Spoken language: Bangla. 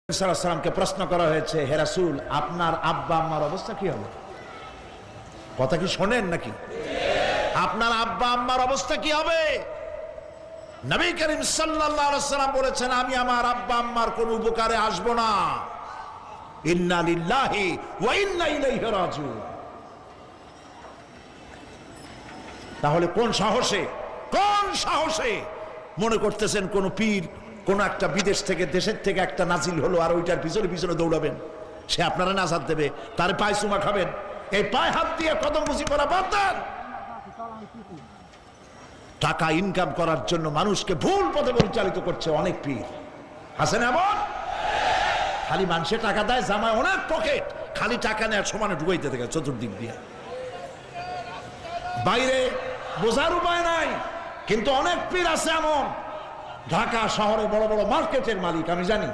সাল্লাল্লাহু প্রশ্ন করা হয়েছে, হে রাসূল, আপনার আব্বা আম্মার অবস্থা কি হবে? কথা কি শোনেন নাকি? আপনার আব্বা আম্মার অবস্থা কি হবে? নবী করিম সাল্লাল্লাহু আলাইহি ওয়াসাল্লাম বলেছেন, আমি আমার আব্বা আম্মার কোন উপকারে আসব না। ইন্না লিল্লাহি ওয়া ইন্না ইলাইহি রাজিউন। তাহলে কোন সাহসে মনে করতেছেন কোন পীর কোন একটা বিদেশ থেকে দেশের থেকে একটা নাজিল হলো আর ওইটার পিছনে পিছনে দৌড়াবেন, সে আপনারা নাজাত দেবে, তার পায়ে চুমা খাবেন? এই পায়ে হাত দিয়ে কদম বুঝি করা বাদ দেন। টাকা ইনকাম করার জন্য মানুষকে ভুল পথে পরিচালিত করছে অনেক পীর। হাসেন এমন খালি মানুষে টাকা দেয়, জামায় অনেক পকেট, খালি টাকা নেওয়ার সমানে ঢুকাইতে থাকে চতুর্দিক দিয়ে। বাইরে বোঝার উপায় নাই, কিন্তু অনেক পীর আছে এমন ঢাকা শহরে বড় বড় মার্কেটের মালিক, আমি জানি।